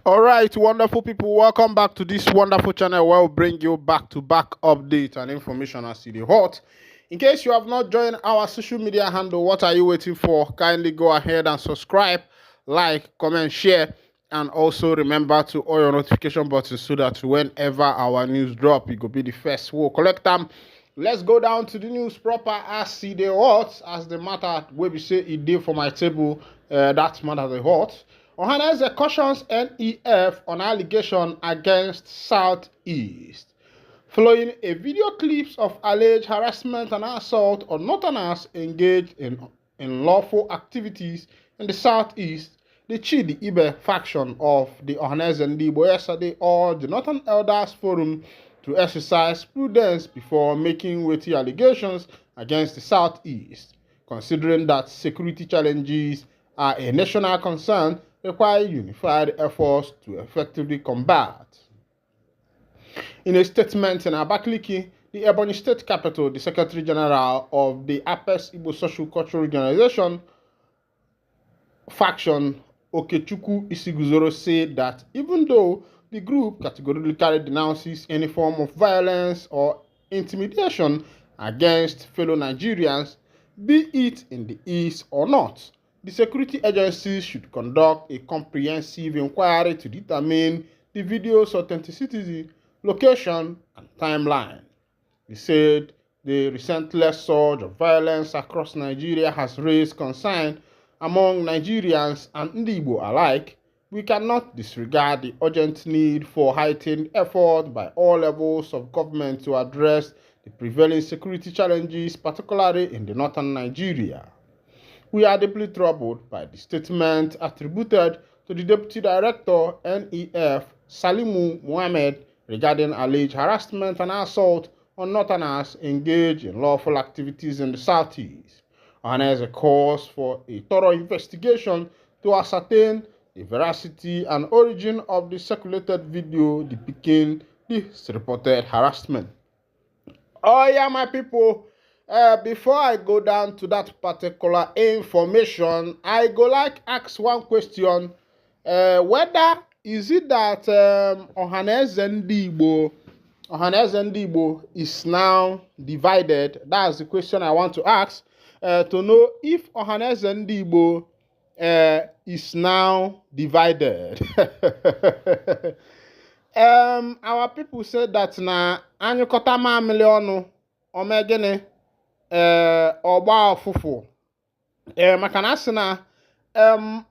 All right, wonderful people, welcome back to this wonderful channel where we bring you back-to-back updates and information as it is hot. In case you have not joined our social media handle, what are you waiting for? Kindly go ahead and subscribe, like, comment, share, and also remember to on your notification button so that whenever our news drop, you go be the first. We'll collect them. Let's go down to the news proper as it is hot, as the matter where we say it did for my table. That matter the hot. Ohaneze cautions NEF on allegation against Southeast. Following a video clips of alleged harassment and assault on Northerners engaged in lawful activities in the Southeast, the Chidi Ibe faction of the Ohaneze Ndibo yesterday urged the Northern Elders Forum to exercise prudence before making weighty allegations against the Southeast, considering that security challenges are a national concern require unified efforts to effectively combat. In a statement in Abakaliki, the Ebonyi State capital, the Secretary General of the Apex Igbo Social Cultural Organization faction, Okechukwu Isiguzoro, said that even though the group categorically denounces any form of violence or intimidation against fellow Nigerians, be it in the East or not, the security agencies should conduct a comprehensive inquiry to determine the video's authenticity, location, and timeline. He said the relentless surge of violence across Nigeria has raised concern among Nigerians and Ndibo alike. We cannot disregard the urgent need for heightened effort by all levels of government to address the prevailing security challenges, particularly in the northern Nigeria. We are deeply troubled by the statement attributed to the Deputy Director, NEF, Salimu Mohammed, regarding alleged harassment and assault on Northerners engaged in lawful activities in the Southeast, and as a cause for a thorough investigation to ascertain the veracity and origin of the circulated video depicting this reported harassment. Oh yeah, my people. Before I go down to that particular information, I go like ask one question. Whether is it that Ohaneze Ndigbo is now divided? That's the question I want to ask. To know if Ohaneze Ndigbo is now divided. Our people said that na anyukota mamili ọnụ omegene ọgba ọfụfụ maka na asị na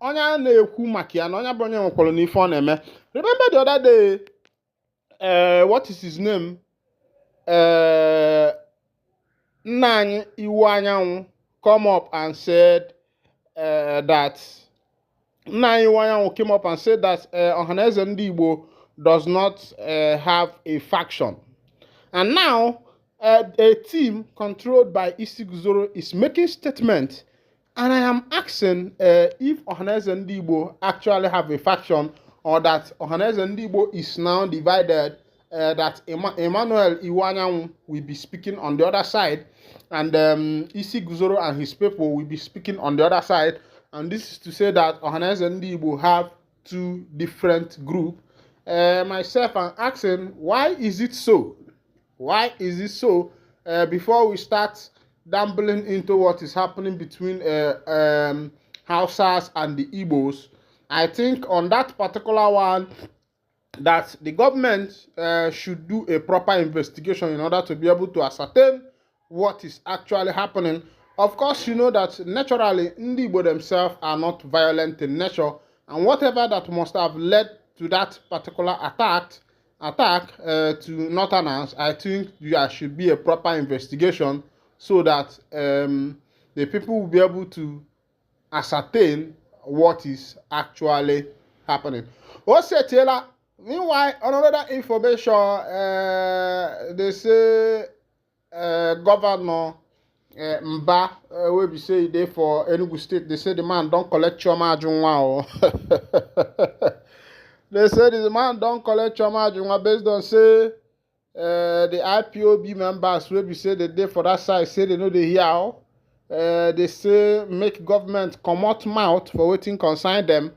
onye a na-ekwu maka ya na onye bụ onye nwekwara n'ife ọ na-eme. Remember the other day, what is his name, nna anyị Iwu Anyanwụ come up and said that nna anyị Iwu Anyanwụ came up and said that Ohaneze Ndigbo does not have a faction, and now a team controlled by Isiguzoro is making statements, and I am asking if Ohaneze Ndigbo actually have a faction, or that Ohaneze Ndigbo is now divided, that Emmanuel Iwu Anyanwụ will be speaking on the other side, and Isiguzoro and his people will be speaking on the other side, and this is to say that Ohaneze Ndigbo have two different groups. Myself, I'm asking, why is it so? Why is it so? Before we start dabbling into what is happening between Hausas and the Igbos, I think on that particular one, that the government should do a proper investigation in order to be able to ascertain what is actually happening. Of course, you know that naturally, Ndibo themselves are not violent in nature, and whatever that must have led to that particular attack to Northerners, I think there should be a proper investigation so that the people will be able to ascertain what is actually happening. Also, Taylor, meanwhile, another information, they say Governor Mba, where we say they for Enugu State, they say the man don't collect Choma Ajunwa. They said the man don't collect Choma Ajunwa based on say the IPOB members wey be say they dey for that side say they no dey hear. They say make government comot mouth for wetin concern them.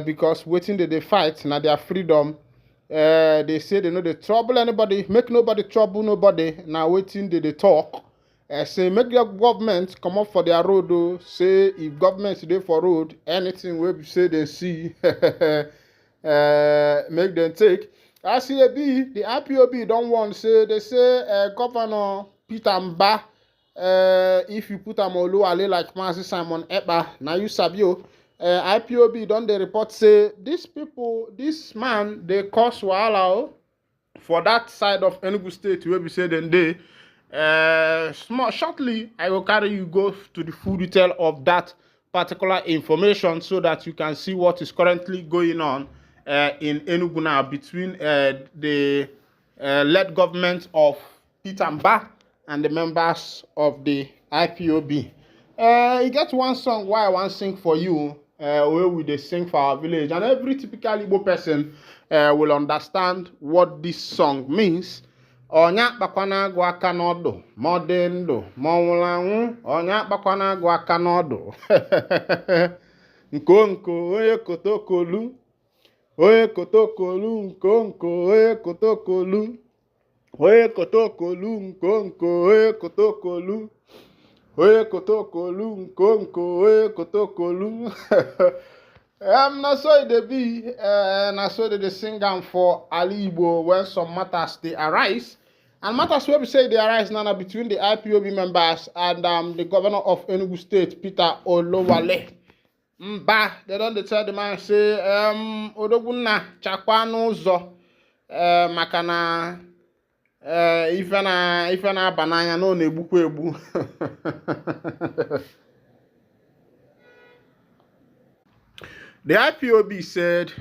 because waiting they fight now their freedom. They say they know they trouble anybody, make nobody trouble nobody. Now waiting they talk. Say make your government come up for their road. Though. Say if government today for road, anything we say they see, make them take. As be the IPOB don't want say they say Governor Peter Mba. If you put am Oluwale like Mazi Simon Ekpa, now you sabio. IPOB don dey report say these people, this man, they cause wahala for that side of Enugu State where we say dem dey. Shortly, I will carry you go to the full detail of that particular information so that you can see what is currently going on in Enugu now between the led government of Peter Mba and the members of the IPOB. You get one song why I want to sing for you, where we they sing for our village, and every typical Igbo person will understand what this song means. Onya bakwana gwa aka n'ọdụ, ma ọ dị ndụ, ma ọ nwụrụ anwụ, onya bakwana gwa aka n'ọdụ. Nko onye kotokolu, onye kotokolu, nko onye kotokolu, onye kotokolu, nko onye kotokolu. Oye kotokolu, nko, oye kotokolu. Na so they be, na so they sing am for Ali Igbo when some matters they arise. And matters where we say they arise now between the IPOB members and the governor of Enugu State, Peter Olowale. Mba, they don't tell the man say, Odogunna, chakwa n'ụzọ, makana ife na bananya no na-egbukwa egbu. The IPOB said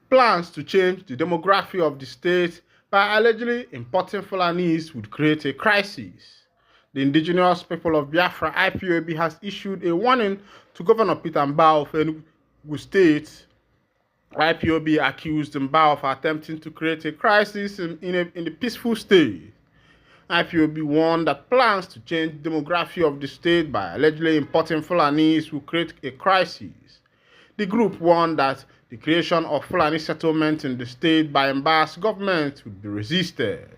plans to change the demography of the state by allegedly importing Fulanis would create a crisis. The indigenous people of Biafra, IPOB, has issued a warning to Governor Peter Mba of Enugu State. IPOB accused Mba of attempting to create a crisis in the peaceful state. IPOB warned that plans to change the demography of the state by allegedly importing Fulanis will create a crisis. The group warned that the creation of Fulani settlement in the state by Mba's government would be resisted.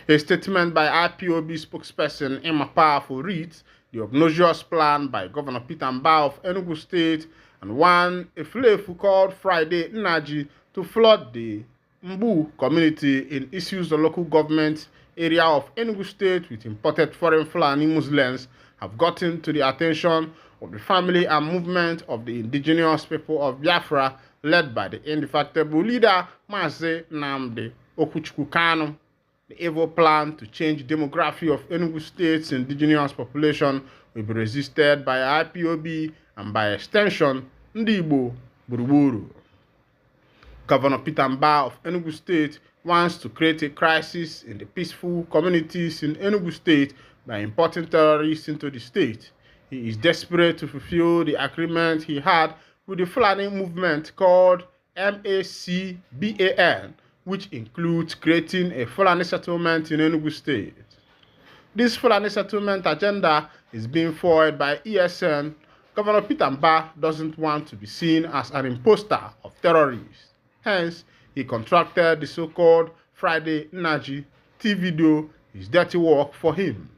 A statement by IPOB spokesperson Emma Powerful reads, the obnoxious plan by Governor Peter Mba of Enugu State and one Eflefu called Friday Nnaji to flood the Mbu community in issues the local government area of Enugu State with imported foreign Fulani Muslims have gotten to the attention of the family and movement of the indigenous people of Biafra led by the indefatigable leader Mazi Nnamdi Okuchukwu Kanu. The evil plan to change the demography of Enugu State's indigenous population will be resisted by IPOB and by extension, Ndi Igbo Gburugburu. Governor Peter Mba of Enugu State wants to create a crisis in the peaceful communities in Enugu State by importing terrorists into the state. He is desperate to fulfill the agreement he had with the Fulani movement called MACBAN, which includes creating a Fulani settlement in Enugu State. This Fulani settlement agenda is being foiled by ESN. Governor Peter Mba doesn't want to be seen as an imposter of terrorists. Hence, he contracted the so-called Friday Nnaji to video his dirty work for him.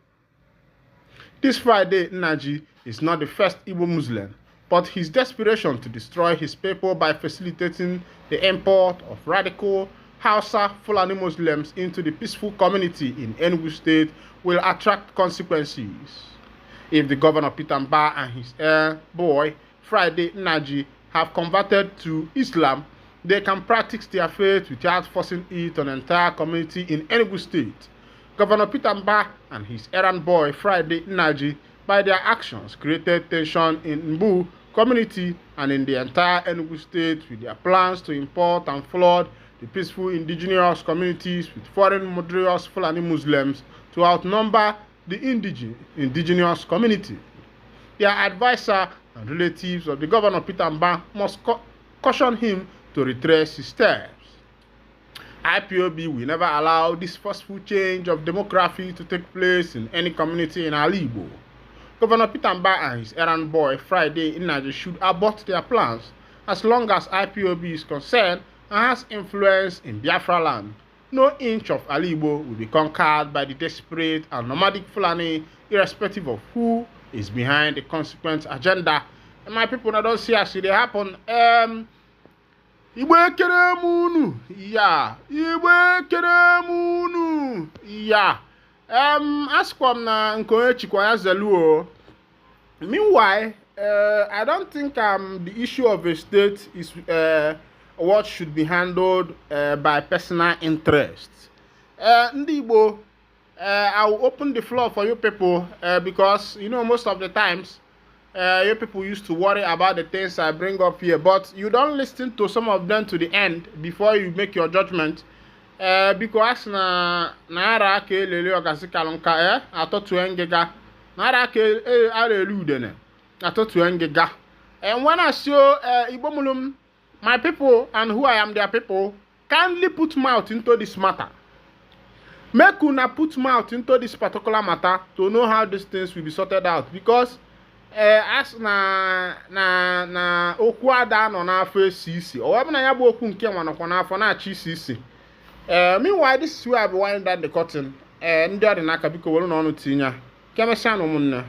This Friday Nnaji is not the first Igbo Muslim, but his desperation to destroy his people by facilitating the import of radical Hausa Fulani Muslims into the peaceful community in Enugu State will attract consequences. If the governor Peter Mba and his boy Friday Nnaji have converted to Islam, they can practice their faith without forcing it on the entire community in Enugu State. Governor Peter Mba and his errand boy Friday Nnaji, by their actions, created tension in Mbu community and in the entire Enugu State with their plans to import and flood the peaceful indigenous communities with foreign murderous Fulani Muslims to outnumber the indigenous community. Their advisor and relatives of the governor Peter Mba must caution him to retrace his steps. IPOB will never allow this forceful change of demography to take place in any community in Ali Igbo. Governor Peter Mba and his errand boy Friday in Nigeria should abort their plans as long as IPOB is concerned and has influence in Biafra land. No inch of Alibo will be conquered by the desperate and nomadic Fulani, irrespective of who is behind the consequent agenda. And my people, I don't see as it happen. Igwe keremunu, yeah. Igwe keremunu, yeah. Askwam na nkonye chikwaya zeluo. Meanwhile, I don't think the issue of a state is what should be handled by personal interest. Ndi Igbo, I will open the floor for you people because you know most of the times you people used to worry about the things I bring up here, but you don't listen to some of them to the end before you make your judgment. Because na ara ke lele ogasi kalonka atotu engega na ara ke aleludene atotu engega. And when I show Ibomulum, my people and who I am their people, kindly put mouth into this matter. Make una put mouth into this particular matter to know how these things will be sorted out, because as na okwu ada no na afọ CC o webụ na ya bụ okwu nke nwa nọkwa n'afọ na chi CC. Meanwhile, this is where I be winding down the curtain. Ndị ọdịnaka biko were n'ọnụ tinya. Kemesịa na ụmụnne.